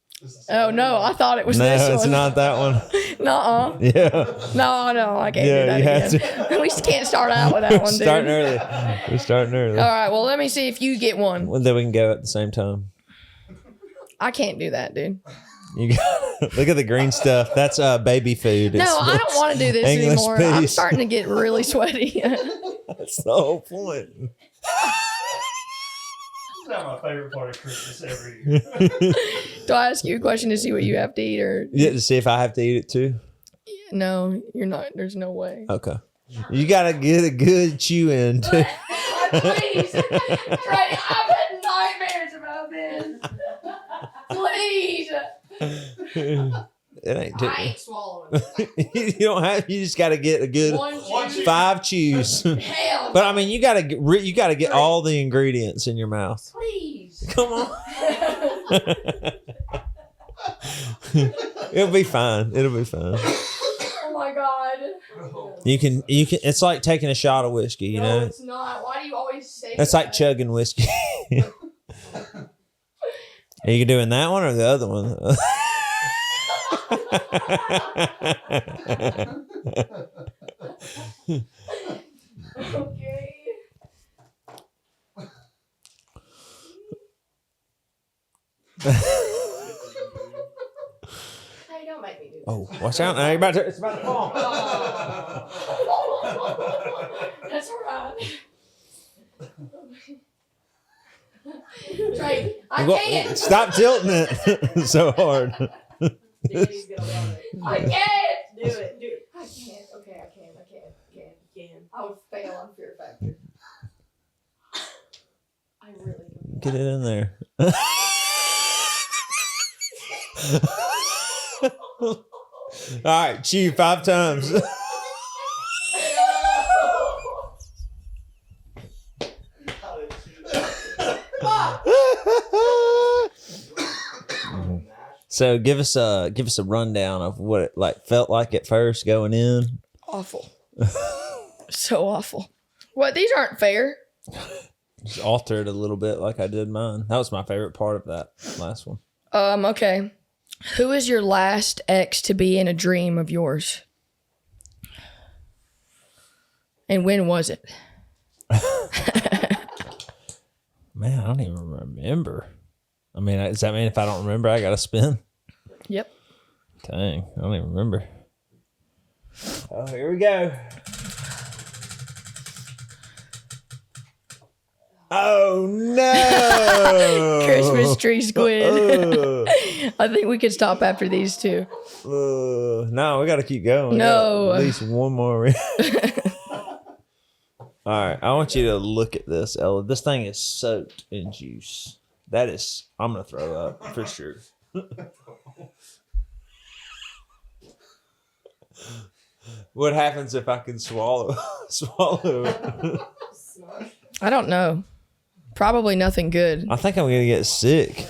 Oh no, I thought it was this one. No, it's not that one. Nuh-uh. Yeah. No, I can't do that again. We can't start out with that one, dude. We're starting early. All right, well, let me see if you get one. Well, then we can go at the same time. I can't do that, dude. You got look at the green stuff. That's baby food. No, I don't want to do this English anymore. peas. I'm starting to get really sweaty. That's the whole point. That's my favorite part of Christmas every year. Do I ask you a question to see what you have to eat, or to see if I have to eat it too? No, you're not. There's no way. Okay, you gotta get a good chew in too. Please, Trey, I've had nightmares about this. Please. It ain't I ain't swallowing. You don't have. You just got to get a good 5 chews. Hell. But I mean, you got to get all the ingredients in your mouth. Please. Come on. It'll be fine. Oh my God. You can. It's like taking a shot of whiskey. You know. It's not. Why do you always say It's like chugging whiskey. Are you doing that one or the other one? Okay. Hey, don't make me do this. Oh, watch out now! It's about to fall. That's all right. Trey, I can't. Stop tilting it so hard. Daddy's gonna love it. I can't. Do it. I can't. Okay, I can. I would fail on Fear Factor. I really don't. Get it in there. All right, chew 5 times. So give us a rundown of what it felt like at first going in. Awful. So awful. What? These aren't fair. Just altered a little bit like I did mine. That was my favorite part of that last one. Okay. Who is your last ex to be in a dream of yours? And when was it? Man, I don't even remember. I mean, does that mean if I don't remember, I got to spin? Yep. Dang, I don't even remember. Oh, here we go. Oh, no. Christmas tree squid. I think we could stop after these two. No, we got to keep going. No. At least one more. All right, I want you to look at this, Ella. This thing is soaked in juice. I'm going to throw up for sure. What happens if I can swallow it? I don't know. Probably nothing good. I think I'm going to get sick.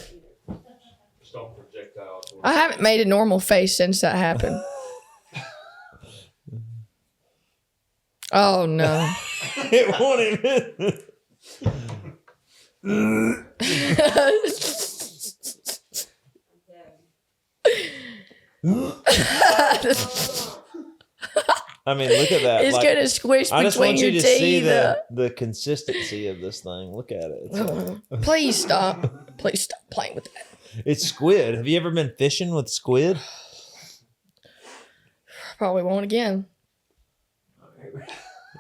Stop projectiles. I haven't made a normal face since that happened. Oh, no. It won't even. I mean, look at that. It's gonna squish I just between want you your to see teeth. the consistency of this thing. Look at it. Please stop. Please stop playing with that. It's squid. Have you ever been fishing with squid? Probably won't again.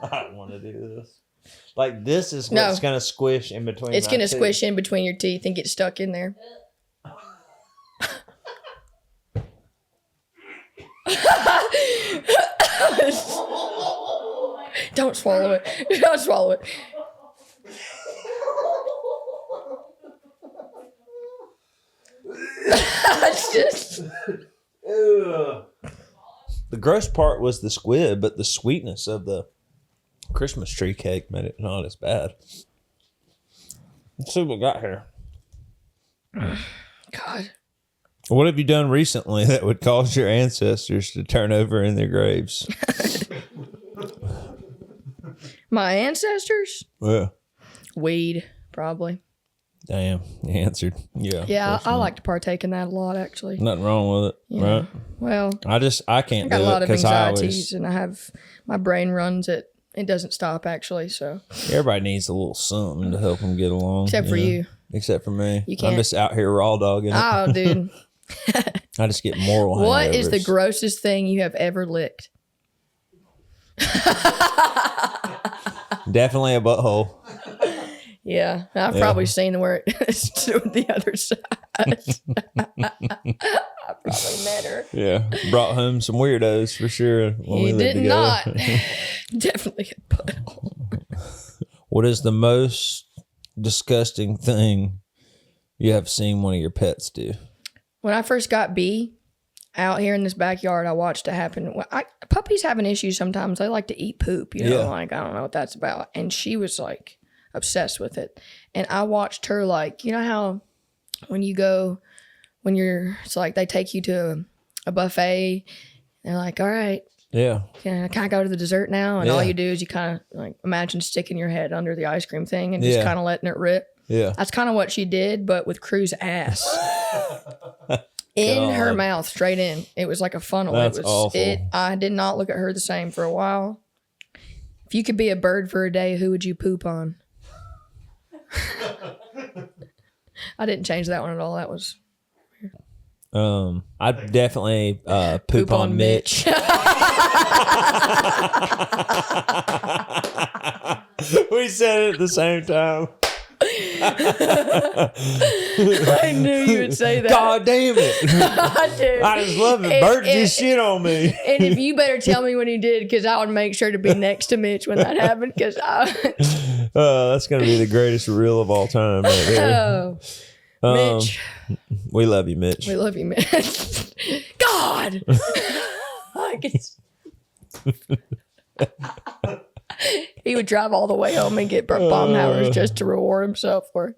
I don't want to do this. Like, this is No. what's going to squish in between. It's my gonna teeth. squish in between your teeth and get stuck in there. Don't swallow it. Don't swallow it. It's just. Ugh. The gross part was the squid, but the sweetness of the Christmas tree cake made it not as bad. Let's see what we got here. God. What have you done recently that would cause your ancestors to turn over in their graves? My ancestors? Yeah. Weed, probably. Damn, you answered. Yeah. Yeah, I like to partake in that a lot, actually. Nothing wrong with it, Yeah. right? Well, I I can't got do a lot it of because I anxieties, always. and I have my brain runs it. It doesn't stop, actually. So, Everybody needs a little something to help them get along. except for know? you. Except for me. You can't. I'm just out here raw dogging it. Oh, dude. I just get moral What is the hangovers. grossest thing you have ever licked? Definitely a butthole. Yeah, I've Yeah. probably seen where it's to the other side. I probably met her. Yeah. Brought home some weirdos for sure. When we You lived did together. not. Definitely a butthole. What is the most disgusting thing you have seen one of your pets do? When I first got B out here in this backyard, I watched it happen. Puppies have an issue sometimes. They like to eat poop, you know, Yeah. like I don't know what that's about. And she was like obsessed with it. And I watched her, like, you know how when it's like they take you to a buffet, they're like, all right, Yeah. can I go to the dessert now? And all Yeah. you do is you kind of like imagine sticking your head under the ice cream thing and just Yeah. kind of letting it rip. Yeah. That's kind of what she did, but with Crew's ass. In her God. mouth, straight in. It was like a funnel. That's it was awful. I did not look at her the same for a while. If you could be a bird for a day, who would you poop on? I didn't change that one at all. That was I'd definitely poop on Mitch. We said it at the same time. I knew you would say that. God damn it. I do. I just love it. Bert just shit on me. And if you better tell me when he did, because I would make sure to be next to Mitch when that happened. Because that's going to be the greatest reel of all time right there. Mitch. We love you, Mitch. We love you, Mitch. God. He would drive all the way home and get bomb hours just to reward himself for it.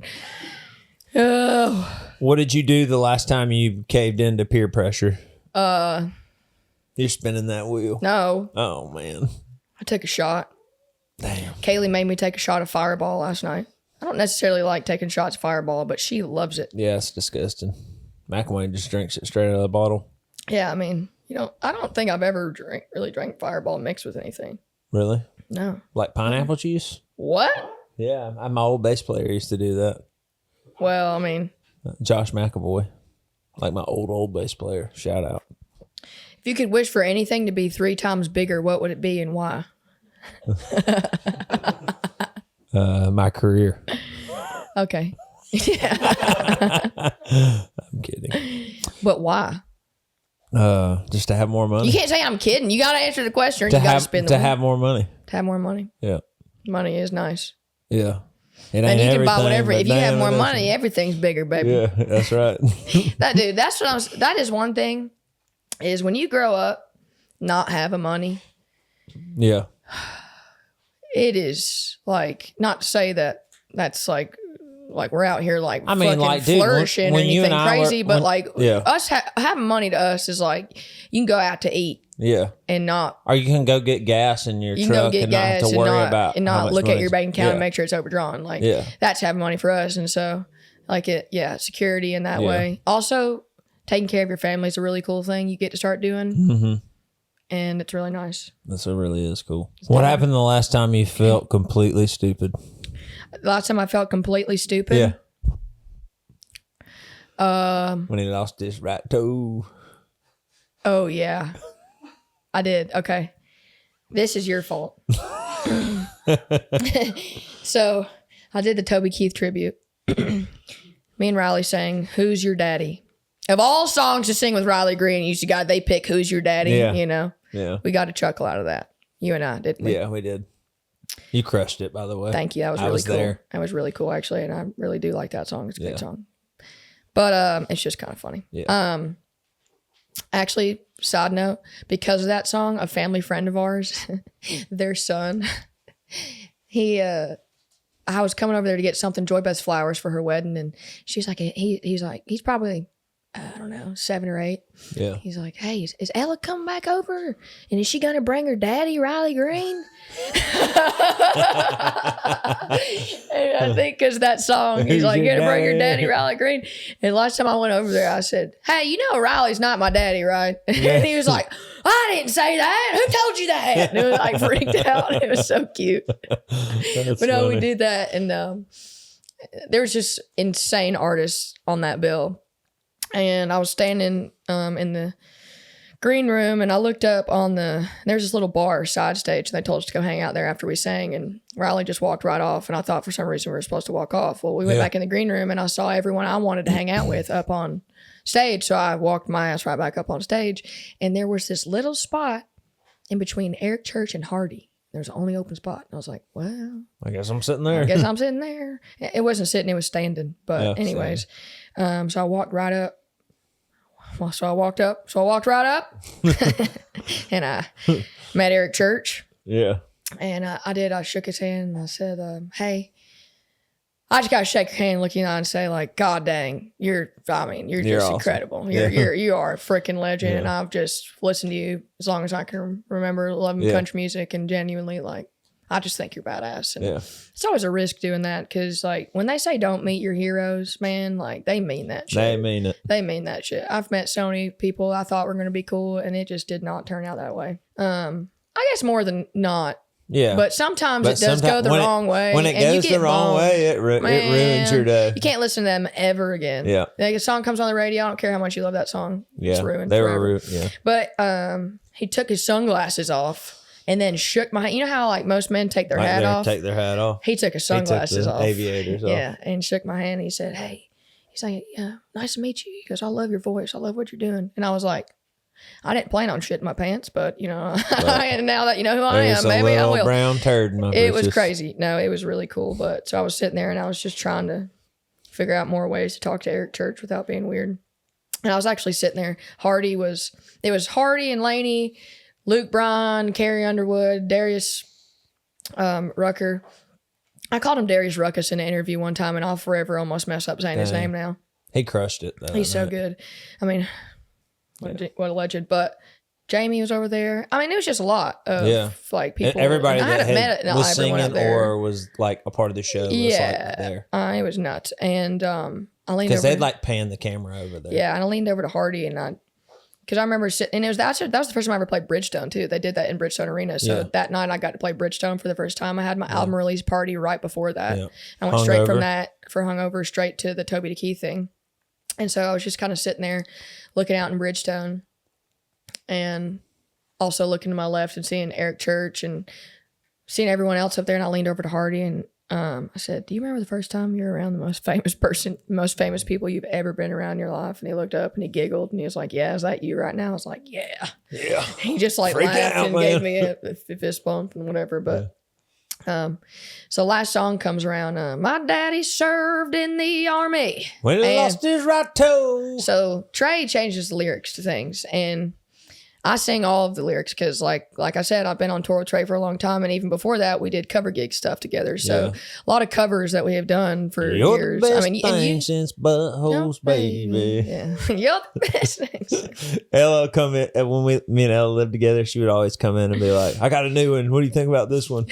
Oh. What did you do the last time you caved into peer pressure? You're spinning that wheel. No. Oh, man. I took a shot. Damn. Kaylee made me take a shot of Fireball last night. I don't necessarily like taking shots of Fireball, but she loves it. Yeah, it's disgusting. Mcilwain just drinks it straight out of the bottle. Yeah, I mean, I don't think I've ever really drank Fireball mixed with anything. Really? No. Like pineapple juice? What? Yeah, my old bass player used to do that. Well, I mean, Josh McAvoy, like my old bass player. Shout out. If you could wish for anything to be 3 times bigger, what would it be and why? My career. Okay. I'm kidding. But why? Just to have more money. You can't say I'm kidding. You got to answer the question or you got to spend the money. have more money. To have more money. Yeah. Money is nice. Yeah. It ain't And you can buy everything, whatever. If you have more everything. money, everything's bigger, baby. Yeah, that's right. That is one thing, is when you grow up, not having money, Yeah. it is like, not to say that that's like we're out here like I mean, fucking like, dude, flourishing when or you anything and I crazy, were- but when- like yeah. us having money to us is like you can go out to eat Yeah. and not. Or you can go get gas in your You can truck go get and not have gas to worry and about how not much look at money's- your bank account yeah. and make sure it's overdrawn. Like Yeah. that's having money for us, and so like security in that Yeah. way. Also, taking care of your family is a really cool thing you get to start doing, Mm-hmm. and it's really nice. This really is cool. What happened the last time you felt completely stupid? The last time I felt completely stupid. Yeah. When he lost his right toe. Oh yeah, I did. Okay, this is your fault. So I did the Toby Keith tribute. Me and Riley sang "Who's Your Daddy." Of all songs to sing with Riley Green, they pick "Who's Your Daddy." Yeah. Yeah, we got a chuckle out of that. You and I, didn't we? Yeah, we did. You crushed it, by the way. Thank you. That was I really was cool. there. That was really cool, actually, and I really do like that song. It's a Yeah. good song. But it's just kind of funny. Yeah. Actually, side note, because of that song, a family friend of ours, their son, I was coming over there to get something, Joy Beth's flowers for her wedding, and she's like, he's probably, I don't know, 7 or 8. Yeah. He's like, hey, is Ella coming back over? And is she going to bring her daddy, Riley Green? And I think because that song, he's like, you're going to bring your daddy, Riley Green. And last time I went over there, I said, hey, you know Riley's not my daddy, right? And he was like, I didn't say that. Who told you that? And it was like freaked out. It was so cute. That's But no, we funny. did that. And there was just insane artists on that bill. And I was standing in the green room, and I looked up there's this little bar side stage, and they told us to go hang out there after we sang, and Riley just walked right off, and I thought for some reason we were supposed to walk off. Well, we went back in the green room, and I saw everyone I wanted to hang out with up on stage, so I walked my ass right back up on stage, and there was this little spot in between Eric Church and Hardy. There was the only open spot. And I was like, well, I guess I'm sitting there. I guess I'm sitting there. It wasn't sitting, it was standing. But Yeah, anyways, so I walked right up. Well, so I walked right up and I met Eric Church. Yeah. And I shook his hand and I said, hey, I just got to shake your hand, look you in the eye and say, like, God dang, you're just awesome. incredible. Yeah. You are a freaking legend. Yeah. And I've just listened to you as long as I can remember, loving Yeah. country music, and genuinely, like, I just think you're badass. And Yeah. it's always a risk doing that, because, like, when they say don't meet your heroes, man, like, they mean that shit. They mean it. They mean that shit. I've met so many people I thought were going to be cool, and it just did not turn out that way. I guess more than not, Yeah. But sometimes it does go the wrong way. When it and goes the wrong way, it ruins your day. You can't listen to them ever again. Yeah. Like a song comes on the radio, I don't care how much you love that song. Yeah. It's ruined They forever. were ruined. Yeah. But he took his sunglasses off and then shook my hand. You know how like most men take their hat off? Take their hat off. He took his sunglasses off. Aviators off. Yeah, and shook my hand. And he said, "Hey," he's like, "Yeah, nice to meet you." He goes, "I love your voice. I love what you're doing." And I was like, I didn't plan on shitting my pants, but now that you know who I am, maybe I will. Brown turd in my It was crazy. No, it was really cool. But so I was sitting there and I was just trying to figure out more ways to talk to Eric Church without being weird. And I was actually sitting there. It was Hardy and Laney, Luke Bryan, Carrie Underwood, Darius Rucker. I called him Darius Ruckus in an interview one time, and I'll forever almost mess up saying his name now. He crushed it, though. He's so good. I mean, what a legend. But Jamie was over there. I mean, it was just a lot of like people. Everybody that was singing or was like a part of the show. Yeah, was like there. It was nuts. And I leaned over because they'd like pan the camera over there. Yeah, and I leaned over to Hardy and because I remember sitting, and that was the first time I ever played Bridgestone too. They did that in Bridgestone Arena. So that night I got to play Bridgestone for the first time. I had my album release party right before that. Yeah. I went straight from that for Hungover straight to the Toby the Key thing. And so I was just kind of sitting there looking out in Bridgestone and also looking to my left and seeing Eric Church and seeing everyone else up there. And I leaned over to Hardy and I said, "Do you remember the first time you were around the most famous people you've ever been around in your life?" And he looked up and he giggled and he was like, "Yeah, is that you right now?" I was like, "Yeah." Yeah. He just like laughed and gave me a fist bump and whatever. But so last song comes around. My daddy served in the army. When he lost his right toe. So Trey changes the lyrics to things, and I sing all of the lyrics because, like I said, I've been on tour with Trey for a long time, and even before that, we did cover gig stuff together. So a lot of covers that we have done for years. The best thing since buttholes, baby. Yeah, you're the best things. Ella come in when me and Ella lived together. She would always come in and be like, "I got a new one. What do you think about this one?"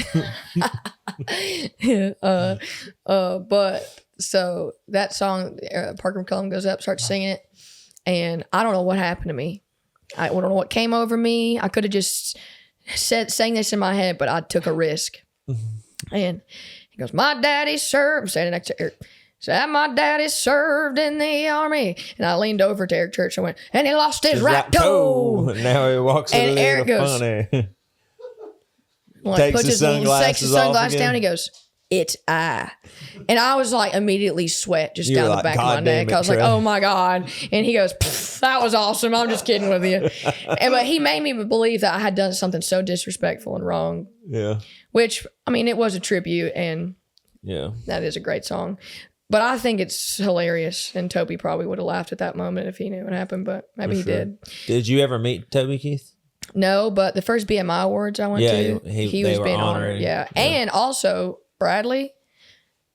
But so that song, Parker McCullum goes up, starts singing it, and I don't know what happened to me. I don't know what came over me. I could have just sang this in my head, but I took a risk. And he goes, "My daddy served," I'm standing next to Eric. Said, "My daddy served in the army." And I leaned over to Eric Church and went, "And he lost his right toe." Now he walks and a Eric little goes, funny. Takes his sunglasses down. He goes, "It's I." And I was like immediately sweat just down the back of my neck. I was like, "Oh my God." And he goes, "That was awesome. I'm just kidding with you." But he made me believe that I had done something so disrespectful and wrong. Yeah. Which, I mean, it was a tribute and that is a great song. But I think it's hilarious. And Toby probably would have laughed at that moment if he knew what happened, but maybe he did. Did you ever meet Toby Keith? No, but the first BMI Awards I went to, he was being honored. Yeah. And also Bradley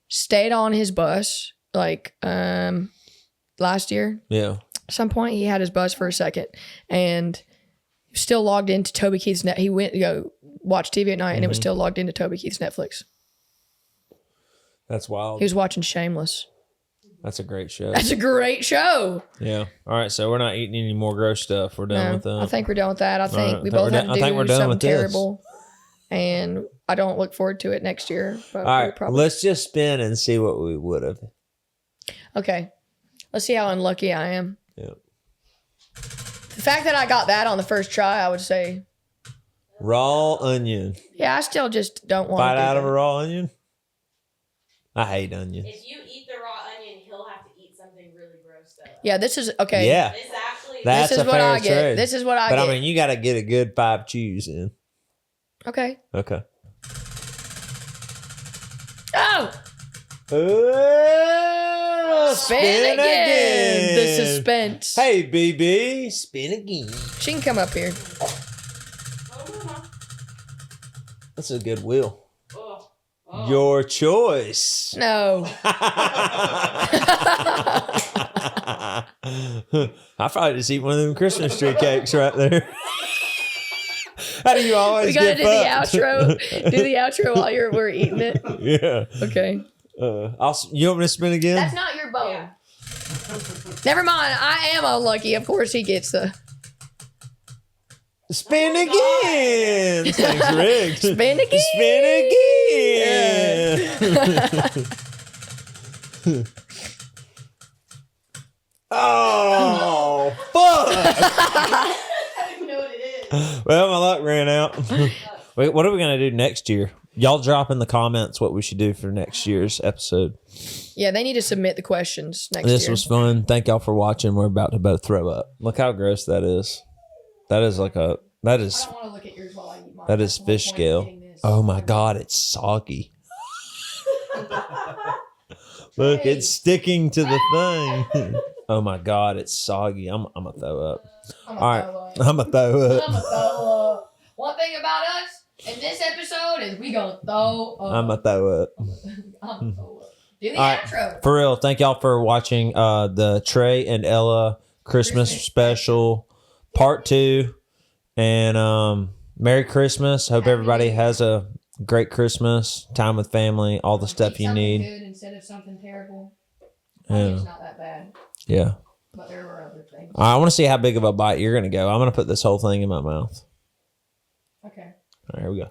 stayed on his bus like last year. Yeah. At some point he had his bus for a second and still logged into Toby Keith's net. He went to go watch TV at night and it was still logged into Toby Keith's Netflix. That's wild. He was watching Shameless. That's a great show. That's a great show. Yeah. All right. So we're not eating any more gross stuff. We're done with that. I think we're done with that. I think we both had to do something terrible. And I don't look forward to it next year. But all right. Let's just spin and see what we would have. Okay. Let's see how unlucky I am. Yeah. The fact that I got that on the first try, I would say. Raw onion. Yeah, I still just don't want to bite out of a raw onion? I hate onions. If you eat the raw onion, he'll have to eat something really gross though. Yeah, this is okay. Yeah. This is what I get. This is what I get. But I mean, you got to get a good 5 chews in. Okay. Okay. Oh! Spin again. The suspense. Hey, BB, spin again. She can come up here. That's a good wheel. Your choice. No. I probably just eat one of them Christmas tree cakes right there. How do you always we gotta get do the outro. Do the outro while we're eating it. Yeah. Okay. You want me to spin again? That's not your bone. Yeah. Never mind. I am unlucky. Of course he gets the. Spin again. Thanks, Rick. Spin again. Spin again. Oh, fuck. I don't even know what it is. Well, my luck ran out. Wait, what are we going to do next year? Y'all drop in the comments what we should do for next year's episode. Yeah, they need to submit the questions next This year. was fun. Thank y'all for watching. We're about to both throw up. Look how gross that is. That is like a, that is, I don't want to look at yours while I eat mine. that is fish scale. Oh my God, it's soggy. Look, it's sticking to the thing. Oh my God, it's soggy. I'm gonna throw up. All right, I'm gonna throw up. I'm gonna throw up. One thing about us in this episode is we gonna throw up. I'm gonna throw up. I'm gonna throw up. Do the All right. outro. For real, thank y'all for watching the Trey and Ella Christmas special part 2. And Merry Christmas. Hope Happy everybody New Year. has a great Christmas, time with family, all the stuff Eat you something need. good instead of something terrible. Yeah. It's not that bad, Yeah. but there were other things. I want to see how big of a bite you're going to go. I'm going to put this whole thing in my mouth. Okay. All right, here we go.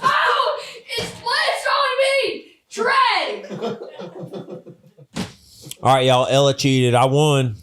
Oh, it's what's on me, Trey. All right, y'all. Ella cheated. I won.